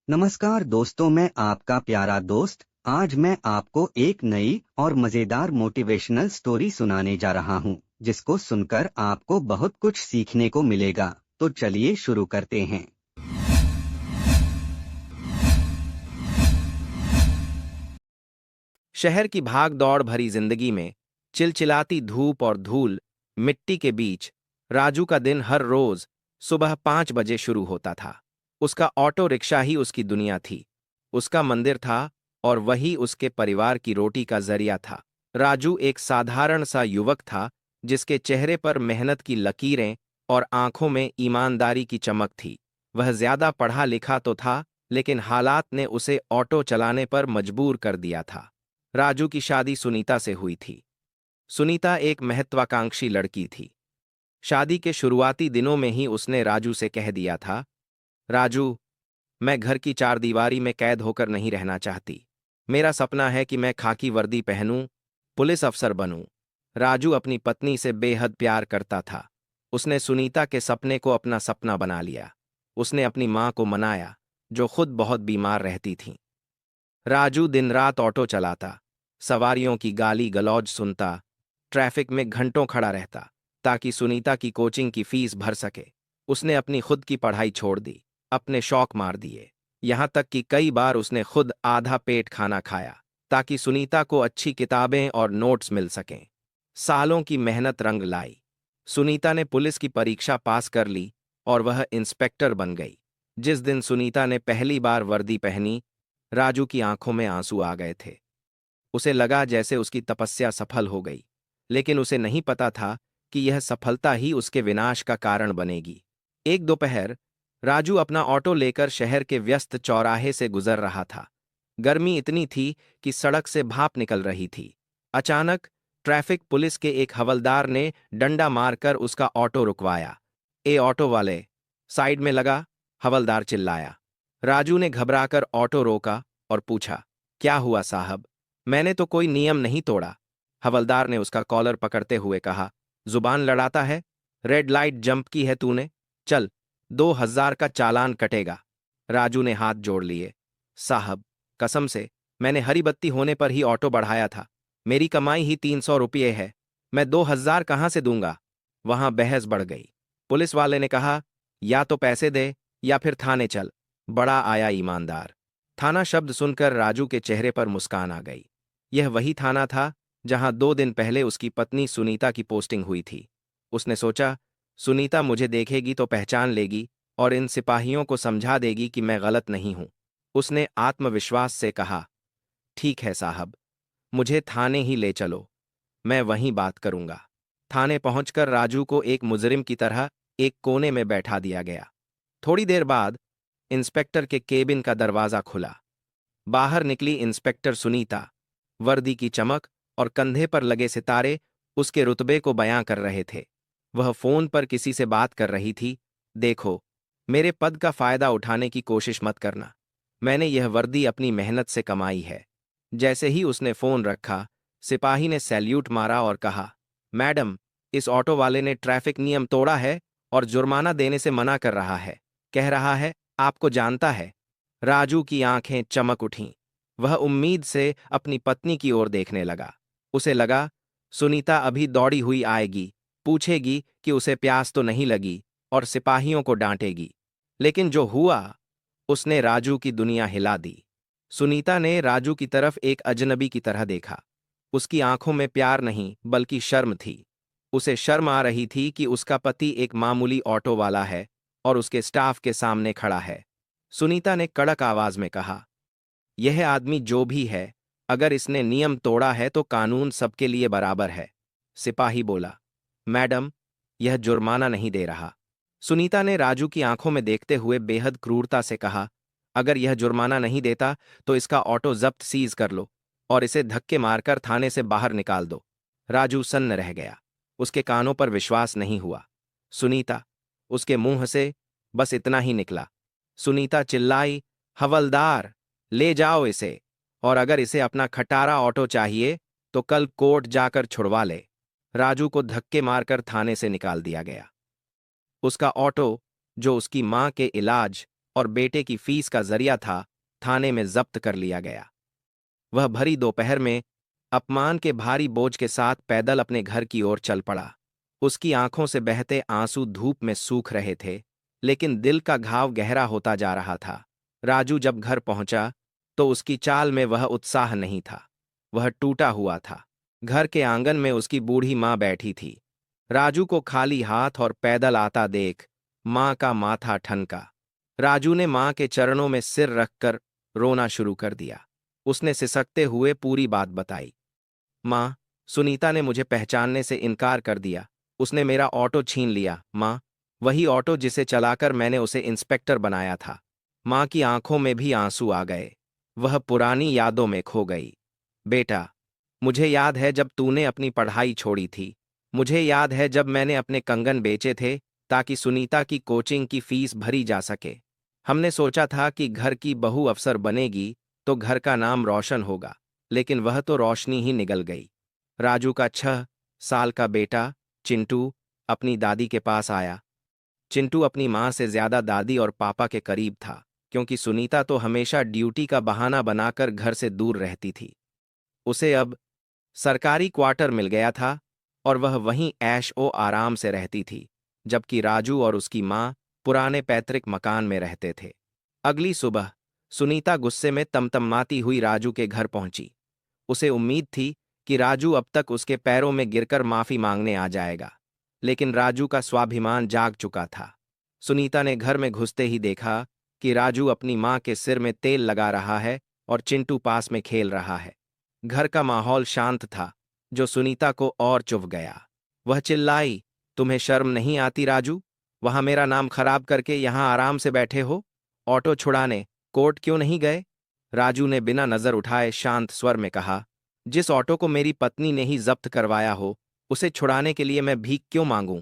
नमस्कार दोस्तों, मैं आपका प्यारा दोस्त। आज मैं आपको एक नई और मजेदार मोटिवेशनल स्टोरी सुनाने जा रहा हूं, जिसको सुनकर आपको बहुत कुछ सीखने को मिलेगा। तो चलिए शुरू करते हैं। शहर की भाग दौड़ भरी जिंदगी में चिलचिलाती धूप और धूल मिट्टी के बीच राजू का दिन हर रोज सुबह 5 बजे शुरू होता था। उसका ऑटो रिक्शा ही उसकी दुनिया थी, उसका मंदिर था और वही उसके परिवार की रोटी का जरिया था। राजू एक साधारण सा युवक था, जिसके चेहरे पर मेहनत की लकीरें और आंखों में ईमानदारी की चमक थी। वह ज्यादा पढ़ा लिखा तो था, लेकिन हालात ने उसे ऑटो चलाने पर मजबूर कर दिया था। राजू की शादी सुनीता से हुई थी। सुनीता एक महत्वाकांक्षी लड़की थी। शादी के शुरुआती दिनों में ही उसने राजू से कह दिया था, राजू, मैं घर की चारदीवारी में कैद होकर नहीं रहना चाहती। मेरा सपना है कि मैं खाकी वर्दी पहनूं, पुलिस अफसर बनूं। राजू अपनी पत्नी से बेहद प्यार करता था। उसने सुनीता के सपने को अपना सपना बना लिया। उसने अपनी मां को मनाया, जो खुद बहुत बीमार रहती थीं। राजू दिन रात ऑटो चलाता, सवारियों की गाली गलौज सुनता, ट्रैफिक में घंटों खड़ा रहता, ताकि सुनीता की कोचिंग की फीस भर सके। उसने अपनी खुद की पढ़ाई छोड़ दी, अपने शौक मार दिए। यहां तक कि कई बार उसने खुद आधा पेट खाना खाया, ताकि सुनीता को अच्छी किताबें और नोट्स मिल सकें। सालों की मेहनत रंग लाई। सुनीता ने पुलिस की परीक्षा पास कर ली और वह इंस्पेक्टर बन गई। जिस दिन सुनीता ने पहली बार वर्दी पहनी, राजू की आंखों में आंसू आ गए थे। उसे लगा जैसे उसकी तपस्या सफल हो गई, लेकिन उसे नहीं पता था कि यह सफलता ही उसके विनाश का कारण बनेगी। एक दोपहर राजू अपना ऑटो लेकर शहर के व्यस्त चौराहे से गुजर रहा था। गर्मी इतनी थी कि सड़क से भाप निकल रही थी। अचानक ट्रैफिक पुलिस के एक हवलदार ने डंडा मारकर उसका ऑटो रुकवाया। ए ऑटो वाले, साइड में लगा, हवलदार चिल्लाया। राजू ने घबराकर ऑटो रोका और पूछा, क्या हुआ साहब? मैंने तो कोई नियम नहीं तोड़ा। हवलदार ने उसका कॉलर पकड़ते हुए कहा, जुबान लड़ाता है? रेड लाइट जंप की है तूने? चल, 2,000 का चालान कटेगा। राजू ने हाथ जोड़ लिए। साहब, कसम से, मैंने हरी बत्ती होने पर ही ऑटो बढ़ाया था। मेरी कमाई ही 300 रुपये है। मैं 2,000 कहाँ से दूंगा? वहां बहस बढ़ गई। पुलिस वाले ने कहा, या तो पैसे दे या फिर थाने चल। बड़ा आया ईमानदार। थाना शब्द सुनकर राजू के चेहरे पर मुस्कान आ गई। यह वही थाना था जहां 2 दिन पहले उसकी पत्नी सुनीता की पोस्टिंग हुई थी। उसने सोचा, सुनीता मुझे देखेगी तो पहचान लेगी और इन सिपाहियों को समझा देगी कि मैं गलत नहीं हूं। उसने आत्मविश्वास से कहा, ठीक है साहब, मुझे थाने ही ले चलो, मैं वहीं बात करूंगा। थाने पहुंचकर राजू को एक मुजरिम की तरह एक कोने में बैठा दिया गया। थोड़ी देर बाद इंस्पेक्टर के केबिन का दरवाजा खुला। बाहर निकली इंस्पेक्टर सुनीता। वर्दी की चमक और कंधे पर लगे सितारे उसके रुतबे को बयां कर रहे थे। वह फोन पर किसी से बात कर रही थी। देखो, मेरे पद का फायदा उठाने की कोशिश मत करना। मैंने यह वर्दी अपनी मेहनत से कमाई है। जैसे ही उसने फोन रखा, सिपाही ने सैल्यूट मारा और कहा, मैडम, इस ऑटो वाले ने ट्रैफिक नियम तोड़ा है और जुर्माना देने से मना कर रहा है। कह रहा है, आपको जानता है। राजू की आंखें चमक उठीं। वह उम्मीद से अपनी पत्नी की ओर देखने लगा। उसे लगा, सुनीता अभी दौड़ी हुई आएगी, पूछेगी कि उसे प्यास तो नहीं लगी और सिपाहियों को डांटेगी। लेकिन जो हुआ, उसने राजू की दुनिया हिला दी। सुनीता ने राजू की तरफ एक अजनबी की तरह देखा। उसकी आंखों में प्यार नहीं बल्कि शर्म थी। उसे शर्म आ रही थी कि उसका पति एक मामूली ऑटो वाला है और उसके स्टाफ के सामने खड़ा है। सुनीता ने कड़क आवाज में कहा, यह आदमी जो भी है, अगर इसने नियम तोड़ा है तो कानून सबके लिए बराबर है। सिपाही बोला, मैडम, यह जुर्माना नहीं दे रहा। सुनीता ने राजू की आंखों में देखते हुए बेहद क्रूरता से कहा, अगर यह जुर्माना नहीं देता तो इसका ऑटो जब्त सीज कर लो और इसे धक्के मारकर थाने से बाहर निकाल दो। राजू सन्न रह गया। उसके कानों पर विश्वास नहीं हुआ। सुनीता, उसके मुंह से बस इतना ही निकला। सुनीता चिल्लाई, हवलदार, ले जाओ इसे, और अगर इसे अपना खटारा ऑटो चाहिए तो कल कोर्ट जाकर छुड़वा ले। राजू को धक्के मारकर थाने से निकाल दिया गया। उसका ऑटो, जो उसकी मां के इलाज और बेटे की फीस का जरिया था, थाने में जब्त कर लिया गया। वह भरी दोपहर में अपमान के भारी बोझ के साथ पैदल अपने घर की ओर चल पड़ा। उसकी आंखों से बहते आंसू धूप में सूख रहे थे, लेकिन दिल का घाव गहरा होता जा रहा था। राजू जब घर पहुंचा तो उसकी चाल में वह उत्साह नहीं था, वह टूटा हुआ था। घर के आंगन में उसकी बूढ़ी माँ बैठी थी। राजू को खाली हाथ और पैदल आता देख माँ का माथा ठनका। राजू ने माँ के चरणों में सिर रखकर रोना शुरू कर दिया। उसने सिसकते हुए पूरी बात बताई। माँ, सुनीता ने मुझे पहचानने से इनकार कर दिया। उसने मेरा ऑटो छीन लिया। माँ, वही ऑटो जिसे चलाकर मैंने उसे इंस्पेक्टर बनाया था। माँ की आंखों में भी आंसू आ गए। वह पुरानी यादों में खो गई। बेटा, मुझे याद है जब तूने अपनी पढ़ाई छोड़ी थी। मुझे याद है जब मैंने अपने कंगन बेचे थे ताकि सुनीता की कोचिंग की फीस भरी जा सके। हमने सोचा था कि घर की बहू अफसर बनेगी तो घर का नाम रोशन होगा, लेकिन वह तो रोशनी ही निगल गई। राजू का 6 साल का बेटा चिंटू अपनी दादी के पास आया। चिंटू अपनी माँ से ज्यादा दादी और पापा के करीब था, क्योंकि सुनीता तो हमेशा ड्यूटी का बहाना बनाकर घर से दूर रहती थी। उसे अब सरकारी क्वार्टर मिल गया था और वह वहीं ऐश ओ आराम से रहती थी, जबकि राजू और उसकी माँ पुराने पैतृक मकान में रहते थे। अगली सुबह सुनीता गुस्से में तमतमाती हुई राजू के घर पहुंची। उसे उम्मीद थी कि राजू अब तक उसके पैरों में गिरकर माफी मांगने आ जाएगा, लेकिन राजू का स्वाभिमान जाग चुका था। सुनीता ने घर में घुसते ही देखा कि राजू अपनी माँ के सिर में तेल लगा रहा है और चिंटू पास में खेल रहा है। घर का माहौल शांत था, जो सुनीता को और चुभ गया। वह चिल्लाई, तुम्हें शर्म नहीं आती राजू? वहां मेरा नाम खराब करके यहां आराम से बैठे हो। ऑटो छुड़ाने कोर्ट क्यों नहीं गए? राजू ने बिना नजर उठाए शांत स्वर में कहा, जिस ऑटो को मेरी पत्नी ने ही जब्त करवाया हो, उसे छुड़ाने के लिए मैं भीख क्यों मांगूं?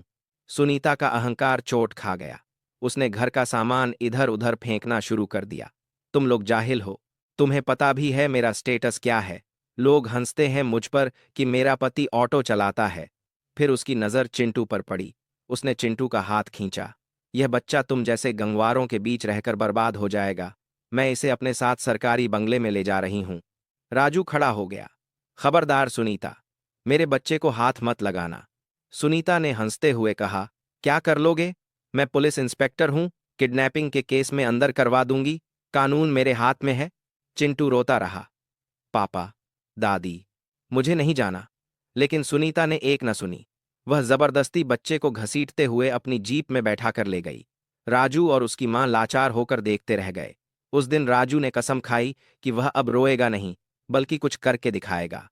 सुनीता का अहंकार चोट खा गया। उसने घर का सामान इधर उधर फेंकना शुरू कर दिया। तुम लोग जाहिल हो। तुम्हें पता भी है मेरा स्टेटस क्या है। लोग हंसते हैं मुझ पर कि मेरा पति ऑटो चलाता है। फिर उसकी नजर चिंटू पर पड़ी। उसने चिंटू का हाथ खींचा। यह बच्चा तुम जैसे गंगवारों के बीच रहकर बर्बाद हो जाएगा। मैं इसे अपने साथ सरकारी बंगले में ले जा रही हूं। राजू खड़ा हो गया। खबरदार सुनीता, मेरे बच्चे को हाथ मत लगाना। सुनीता ने हंसते हुए कहा, क्या कर लोगे? मैं पुलिस इंस्पेक्टर हूं, किडनैपिंग के केस में अंदर करवा दूंगी। कानून मेरे हाथ में है। चिंटू रोता रहा। पापा, दादी, मुझे नहीं जाना। लेकिन सुनीता ने एक न सुनी। वह जबरदस्ती बच्चे को घसीटते हुए अपनी जीप में बैठा कर ले गई। राजू और उसकी मां लाचार होकर देखते रह गए। उस दिन राजू ने कसम खाई कि वह अब रोएगा नहीं, बल्कि कुछ करके दिखाएगा।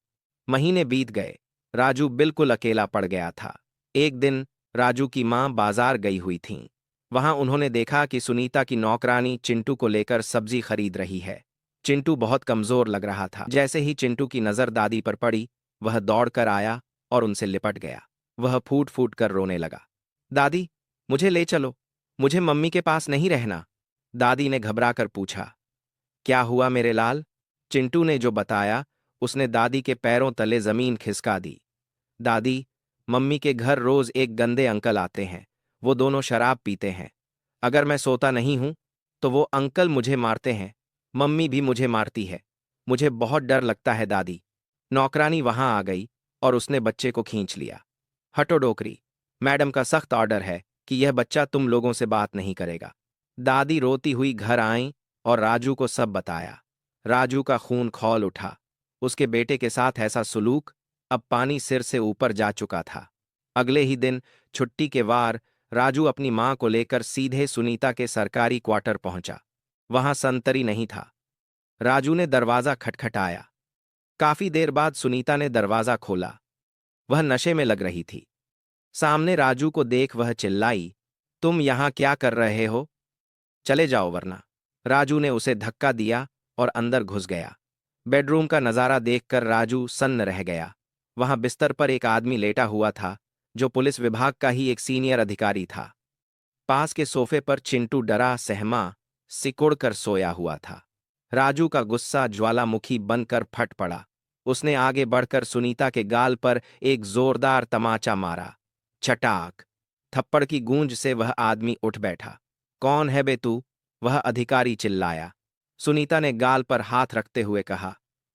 महीने बीत गए। राजू बिल्कुल अकेला पड़ गया था। एक दिन राजू की मां बाजार गई हुई थीं। वहां उन्होंने देखा कि सुनीता की नौकरानी चिंटू को लेकर सब्जी खरीद रही है। चिंटू बहुत कमजोर लग रहा था। जैसे ही चिंटू की नजर दादी पर पड़ी, वह दौड़कर आया और उनसे लिपट गया। वह फूट फूट कर रोने लगा। दादी, मुझे ले चलो। मुझे मम्मी के पास नहीं रहना। दादी ने घबराकर पूछा। क्या हुआ मेरे लाल? चिंटू ने जो बताया, उसने दादी के पैरों तले जमीन खिसका दी। दादी, मम्मी के घर रोज एक गंदे अंकल आते हैं। वो दोनों शराब पीते हैं। अगर मैं सोता नहीं हूं तो वो अंकल मुझे मारते हैं। मम्मी भी मुझे मारती है। मुझे बहुत डर लगता है दादी। नौकरानी वहां आ गई और उसने बच्चे को खींच लिया। हटो डोकरी, मैडम का सख्त ऑर्डर है कि यह बच्चा तुम लोगों से बात नहीं करेगा। दादी रोती हुई घर आईं और राजू को सब बताया। राजू का खून खौल उठा। उसके बेटे के साथ ऐसा सुलूक अब पानी सिर से ऊपर जा चुका था। अगले ही दिन छुट्टी के वार राजू अपनी मां को लेकर सीधे सुनीता के सरकारी क्वार्टर पहुंचा। वहां संतरी नहीं था। राजू ने दरवाजा खटखटाया। काफी देर बाद सुनीता ने दरवाजा खोला। वह नशे में लग रही थी। सामने राजू को देख वह चिल्लाई, तुम यहां क्या कर रहे हो? चले जाओ वरना। राजू ने उसे धक्का दिया और अंदर घुस गया। बेडरूम का नजारा देखकर राजू सन्न रह गया। वहां बिस्तर पर एक आदमी लेटा हुआ था, जो पुलिस विभाग का ही एक सीनियर अधिकारी था। पास के सोफे पर चिंटू डरा सहमा सिकुड़कर सोया हुआ था। राजू का गुस्सा ज्वालामुखी बनकर फट पड़ा। उसने आगे बढ़कर सुनीता के गाल पर एक जोरदार तमाचा मारा। छटाक! थप्पड़ की गूंज से वह आदमी उठ बैठा। कौन है बे तू? वह अधिकारी चिल्लाया। सुनीता ने गाल पर हाथ रखते हुए कहा,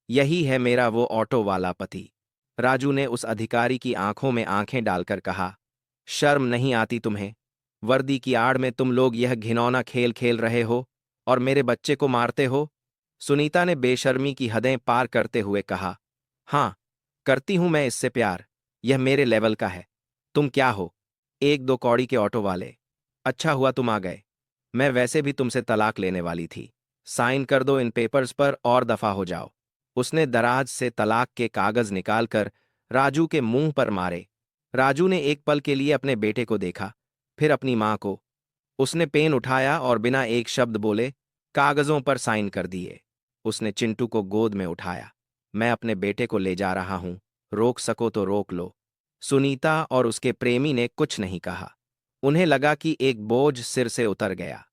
यही है मेरा वो ऑटो वाला पति। राजू ने उस अधिकारी की आंखों में आंखें डालकर कहा, शर्म नहीं आती तुम्हें? वर्दी की आड़ में तुम लोग यह घिनौना खेल खेल रहे हो और मेरे बच्चे को मारते हो? सुनीता ने बेशर्मी की हदें पार करते हुए कहा, हाँ, करती हूं मैं इससे प्यार। यह मेरे लेवल का है। तुम क्या हो? एक दो कौड़ी के ऑटो वाले। अच्छा हुआ तुम आ गए। मैं वैसे भी तुमसे तलाक लेने वाली थी। साइन कर दो इन पेपर्स पर और दफा हो जाओ। उसने दराज से तलाक के कागज निकालकर राजू के मुंह पर मारे। राजू ने एक पल के लिए अपने बेटे को देखा, फिर अपनी मां को। उसने पेन उठाया और बिना एक शब्द बोले कागजों पर साइन कर दिए। उसने चिंटू को गोद में उठाया। मैं अपने बेटे को ले जा रहा हूं, रोक सको तो रोक लो। सुनीता और उसके प्रेमी ने कुछ नहीं कहा। उन्हें लगा कि एक बोझ सिर से उतर गया।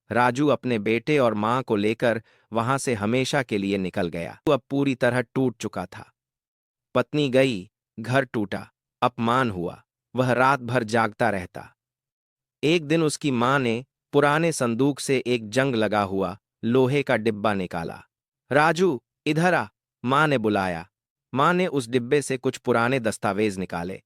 राजू अपने बेटे और मां को लेकर वहां से हमेशा के लिए निकल गया। वो अब पूरी तरह टूट चुका था। पत्नी गई, घर टूटा, अपमान हुआ, वह रात भर जागता रहता। एक दिन उसकी मां ने पुराने संदूक से एक जंग लगा हुआ लोहे का डिब्बा निकाला। राजू, इधर आ, मां ने बुलाया। मां ने उस डिब्बे से कुछ पुराने दस्तावेज निकाले।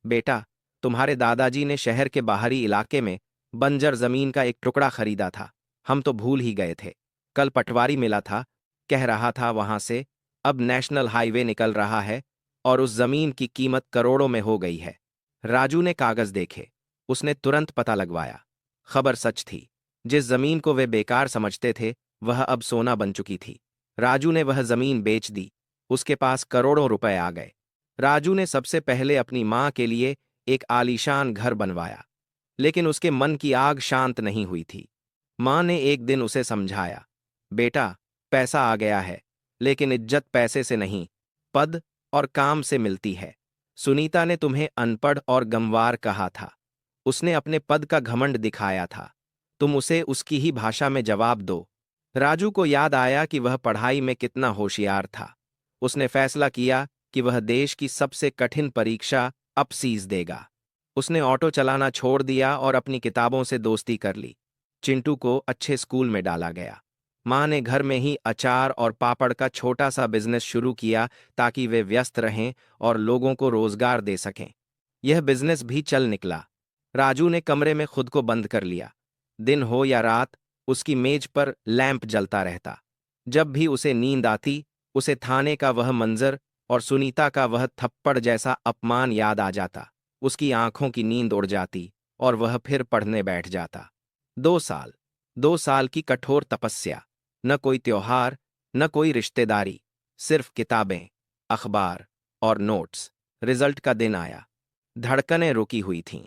बेटा, तुम्हारे दादाजी ने शहर के बाहरी इलाके में बंजर जमीन का एक टुकड़ा खरीदा था। हम तो भूल ही गए थे। कल पटवारी मिला था, कह रहा था वहां से अब नेशनल हाईवे निकल रहा है और उस जमीन की कीमत करोड़ों में हो गई है। राजू ने कागज देखे। उसने तुरंत पता लगवाया। खबर सच थी। जिस जमीन को वे बेकार समझते थे, वह अब सोना बन चुकी थी। राजू ने वह जमीन बेच दी। उसके पास करोड़ों रुपए आ गए। राजू ने सबसे पहले अपनी मां के लिए एक आलीशान घर बनवाया, लेकिन उसके मन की आग शांत नहीं हुई थी। मां ने एक दिन उसे समझाया, बेटा, पैसा आ गया है, लेकिन इज्जत पैसे से नहीं, पद और काम से मिलती है। सुनीता ने तुम्हें अनपढ़ और गंवार कहा था। उसने अपने पद का घमंड दिखाया था। तुम उसे उसकी ही भाषा में जवाब दो। राजू को याद आया कि वह पढ़ाई में कितना होशियार था। उसने फैसला किया कि वह देश की सबसे कठिन परीक्षा अब सीज देगा। उसने ऑटो चलाना छोड़ दिया और अपनी किताबों से दोस्ती कर ली। चिंटू को अच्छे स्कूल में डाला गया। मां ने घर में ही अचार और पापड़ का छोटा सा बिजनेस शुरू किया ताकि वे व्यस्त रहें और लोगों को रोजगार दे सकें। यह बिजनेस भी चल निकला। राजू ने कमरे में खुद को बंद कर लिया। दिन हो या रात, उसकी मेज पर लैंप जलता रहता। जब भी उसे नींद आती, उसे थाने का वह मंजर और सुनीता का वह थप्पड़ जैसा अपमान याद आ जाता। उसकी आंखों की नींद उड़ जाती और वह फिर पढ़ने बैठ जाता। 2 साल, 2 साल की कठोर तपस्या। न कोई त्योहार, न कोई रिश्तेदारी, सिर्फ किताबें, अखबार और नोट्स। रिजल्ट का दिन आया। धड़कनें रुकी हुई थीं।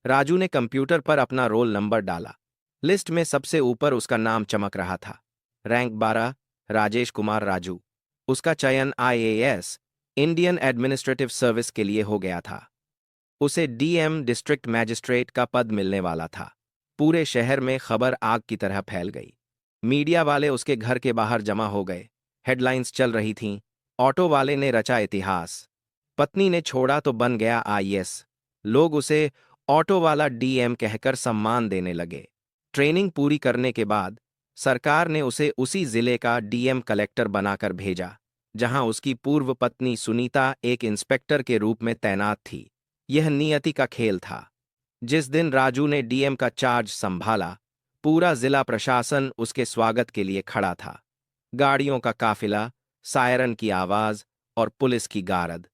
राजू ने कंप्यूटर पर अपना रोल नंबर डाला। लिस्ट में सबसे ऊपर उसका नाम चमक रहा था। रैंक 12, राजेश कुमार राजू। उसका चयन आईएएस, इंडियन एडमिनिस्ट्रेटिव सर्विस के लिए हो गया था। उसे डीएम, डिस्ट्रिक्ट मैजिस्ट्रेट का पद मिलने वाला था। पूरे शहर में खबर आग की तरह फैल गई। मीडिया वाले उसके घर के बाहर जमा हो गए। हेडलाइंस चल रही थीं, ऑटो वाले ने रचा इतिहास, पत्नी ने छोड़ा तो बन गया आईएएस। लोग उसे ऑटो वाला डीएम कहकर सम्मान देने लगे। ट्रेनिंग पूरी करने के बाद सरकार ने उसे उसी जिले का डीएम कलेक्टर बनाकर भेजा, जहां उसकी पूर्व पत्नी सुनीता एक इंस्पेक्टर के रूप में तैनात थी। यह नियति का खेल था। जिस दिन राजू ने डीएम का चार्ज संभाला, पूरा जिला प्रशासन उसके स्वागत के लिए खड़ा था। गाड़ियों का काफिला, सायरन की आवाज और पुलिस की गारद।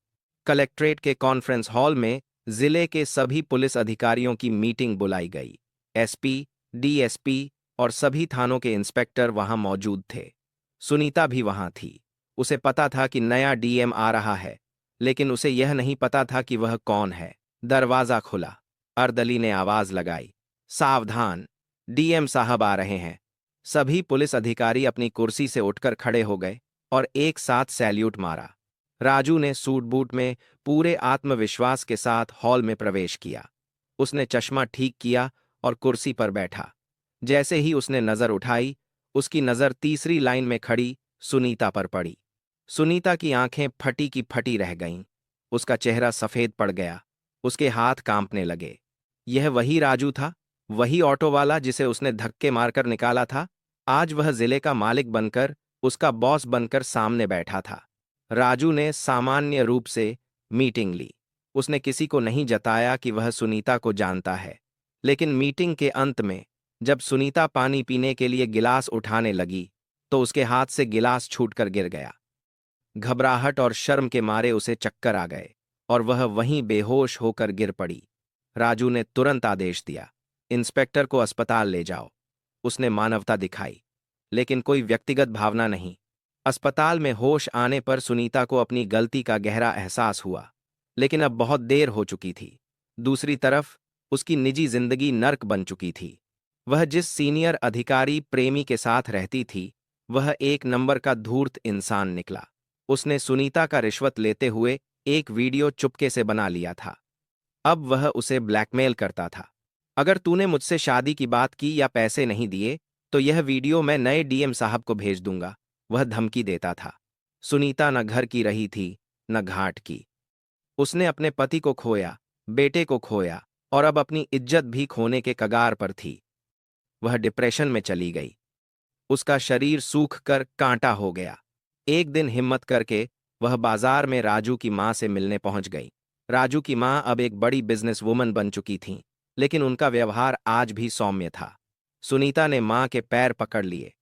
कलेक्ट्रेट के कॉन्फ्रेंस हॉल में जिले के सभी पुलिस अधिकारियों की मीटिंग बुलाई गई। एसपी, डीएसपी और सभी थानों के इंस्पेक्टर वहां मौजूद थे। सुनीता भी वहां थी। उसे पता था कि नया डीएम आ रहा है, लेकिन उसे यह नहीं पता था कि वह कौन है। दरवाजा खुला। अर्दली ने आवाज लगाई, सावधान, डीएम साहब आ रहे हैं। सभी पुलिस अधिकारी अपनी कुर्सी से उठकर खड़े हो गए और एक साथ सैल्यूट मारा। राजू ने सूट बूट में पूरे आत्मविश्वास के साथ हॉल में प्रवेश किया। उसने चश्मा ठीक किया और कुर्सी पर बैठा। जैसे ही उसने नजर उठाई, उसकी नजर तीसरी लाइन में खड़ी सुनीता पर पड़ी। सुनीता की आंखें फटी की फटी रह गईं। उसका चेहरा सफेद पड़ गया। उसके हाथ कांपने लगे। यह वही राजू था, वही ऑटो वाला जिसे उसने धक्के मारकर निकाला था, आज वह जिले का मालिक बनकर, उसका बॉस बनकर सामने बैठा था। राजू ने सामान्य रूप से मीटिंग ली। उसने किसी को नहीं जताया कि वह सुनीता को जानता है। लेकिन मीटिंग के अंत में, जब सुनीता पानी पीने के लिए गिलास उठाने लगी, तो उसके हाथ से गिलास छूटकर गिर गया। घबराहट और शर्म के मारे उसे चक्कर आ गए और वह वहीं बेहोश होकर गिर पड़ी। राजू ने तुरंत आदेश दिया, इंस्पेक्टर को अस्पताल ले जाओ। उसने मानवता दिखाई, लेकिन कोई व्यक्तिगत भावना नहीं। अस्पताल में होश आने पर सुनीता को अपनी गलती का गहरा एहसास हुआ, लेकिन अब बहुत देर हो चुकी थी। दूसरी तरफ उसकी निजी जिंदगी नर्क बन चुकी थी। वह जिस सीनियर अधिकारी प्रेमी के साथ रहती थी, वह एक नंबर का धूर्त इंसान निकला। उसने सुनीता का रिश्वत लेते हुए एक वीडियो चुपके से बना लिया था। अब वह उसे ब्लैकमेल करता था। अगर तूने मुझसे शादी की बात की या पैसे नहीं दिए, तो यह वीडियो मैं नए डीएम साहब को भेज दूंगा, वह धमकी देता था। सुनीता न घर की रही थी, न घाट की। उसने अपने पति को खोया, बेटे को खोया और अब अपनी इज्जत भी खोने के कगार पर थी। वह डिप्रेशन में चली गई। उसका शरीर सूख कर कांटा हो गया। एक दिन हिम्मत करके वह बाजार में राजू की मां से मिलने पहुंच गई। राजू की मां अब एक बड़ी बिजनेस वुमन बन चुकी थीं, लेकिन उनका व्यवहार आज भी सौम्य था। सुनीता ने मां के पैर पकड़ लिए।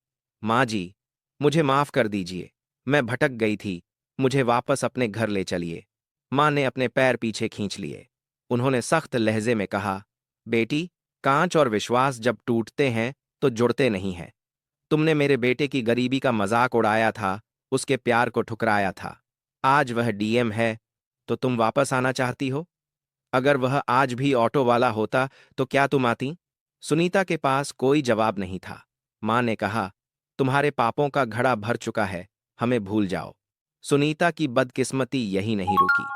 मां जी, मुझे माफ कर दीजिए, मैं भटक गई थी, मुझे वापस अपने घर ले चलिए। मां ने अपने पैर पीछे खींच लिए। उन्होंने सख्त लहजे में कहा, बेटी, कांच और विश्वास जब टूटते हैं तो जुड़ते नहीं हैं। तुमने मेरे बेटे की गरीबी का मजाक उड़ाया था, उसके प्यार को ठुकराया था। आज वह डीएम है, तो तुम वापस आना चाहती हो? अगर वह आज भी ऑटो वाला होता, तो क्या तुम आती? सुनीता के पास कोई जवाब नहीं था। मां ने कहा, तुम्हारे पापों का घड़ा भर चुका है, हमें भूल जाओ। सुनीता की बदकिस्मती यही नहीं रुकी।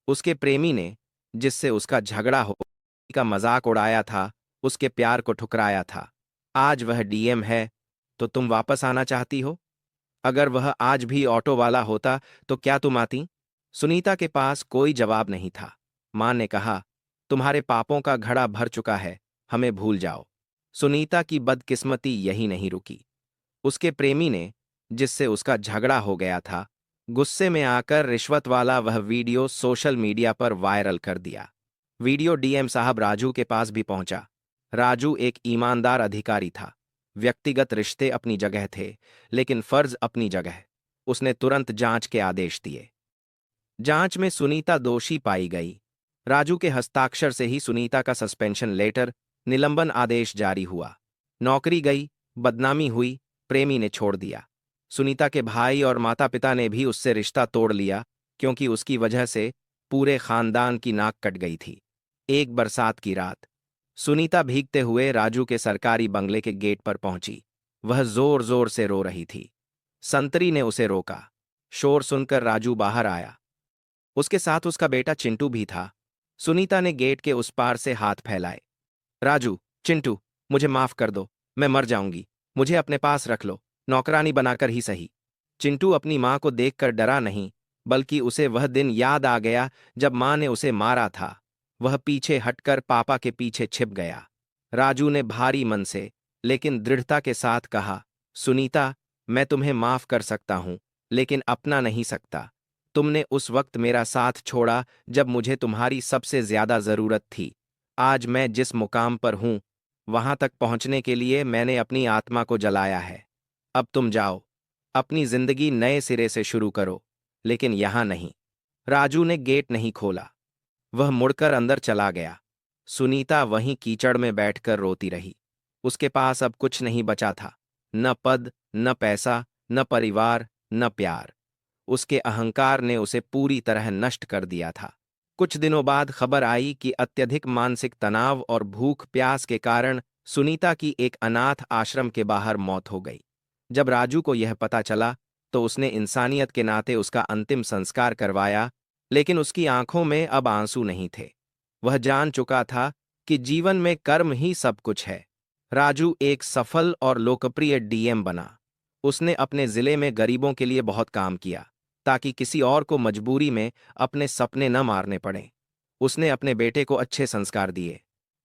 उसके प्रेमी ने, जिससे उसका झगड़ा हो का मजाक उड़ाया था, उसके प्यार को ठुकराया था। आज वह डीएम है, तो तुम वापस आना चाहती हो? अगर वह आज भी ऑटो वाला होता, तो क्या तुम आती? सुनीता के पास कोई जवाब नहीं था। मां ने कहा, तुम्हारे पापों का घड़ा भर चुका है, हमें भूल जाओ। सुनीता की बदकिस्मती यही नहीं रुकी। उसके प्रेमी ने, जिससे उसका झगड़ा हो गया था, गुस्से में आकर रिश्वत वाला वह वीडियो सोशल मीडिया पर वायरल कर दिया। वीडियो डीएम साहब राजू के पास भी पहुंचा। राजू एक ईमानदार अधिकारी था। व्यक्तिगत रिश्ते अपनी जगह थे, लेकिन फर्ज अपनी जगह। उसने तुरंत जांच के आदेश दिए। जांच में सुनीता दोषी पाई गई। राजू के हस्ताक्षर से ही सुनीता का सस्पेंशन लेटर, निलंबन आदेश जारी हुआ। नौकरी गई, बदनामी हुई, प्रेमी ने छोड़ दिया। सुनीता के भाई और माता पिता ने भी उससे रिश्ता तोड़ लिया, क्योंकि उसकी वजह से पूरे खानदान की नाक कट गई थी। एक बरसात की रात सुनीता भीगते हुए राजू के सरकारी बंगले के गेट पर पहुंची। वह जोर जोर से रो रही थी। संतरी ने उसे रोका। शोर सुनकर राजू बाहर आया। उसके साथ उसका बेटा चिंटू भी था। सुनीता ने गेट के उस पार से हाथ फैलाए। राजू, चिंटू, मुझे माफ कर दो, मैं मर जाऊंगी, मुझे अपने पास रख लो, नौकरानी बनाकर ही सही। चिंटू अपनी मां को देखकर डरा नहीं, बल्कि उसे वह दिन याद आ गया जब मां ने उसे मारा था। वह पीछे हटकर पापा के पीछे छिप गया। राजू ने भारी मन से, लेकिन दृढ़ता के साथ कहा, सुनीता, मैं तुम्हें माफ कर सकता हूं, लेकिन अपना नहीं सकता। तुमने उस वक्त मेरा साथ छोड़ा जब मुझे तुम्हारी सबसे ज्यादा जरूरत थी। आज मैं जिस मुकाम पर हूं, वहां तक पहुंचने के लिए मैंने अपनी आत्मा को जलाया है। अब तुम जाओ, अपनी जिंदगी नए सिरे से शुरू करो, लेकिन यहां नहीं। राजू ने गेट नहीं खोला। वह मुड़कर अंदर चला गया। सुनीता वहीं कीचड़ में बैठकर रोती रही। उसके पास अब कुछ नहीं बचा था, न पद, न पैसा, न परिवार, न प्यार। उसके अहंकार ने उसे पूरी तरह नष्ट कर दिया था। कुछ दिनों बाद खबर आई कि अत्यधिक मानसिक तनाव और भूख प्यास के कारण सुनीता की एक अनाथ आश्रम के बाहर मौत हो गई। जब राजू को यह पता चला, तो उसने इंसानियत के नाते उसका अंतिम संस्कार करवाया, लेकिन उसकी आंखों में अब आंसू नहीं थे। वह जान चुका था कि जीवन में कर्म ही सब कुछ है। राजू एक सफल और लोकप्रिय डीएम बना। उसने अपने जिले में गरीबों के लिए बहुत काम किया, ताकि किसी और को मजबूरी में अपने सपने न मारने पड़े। उसने अपने बेटे को अच्छे संस्कार दिए।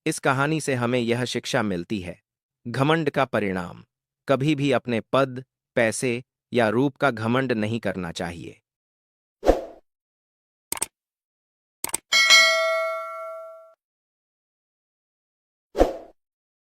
इस कहानी से हमें यह शिक्षा मिलती है, घमंड का परिणाम। कभी भी अपने पद, पैसे या रूप का घमंड नहीं करना चाहिए।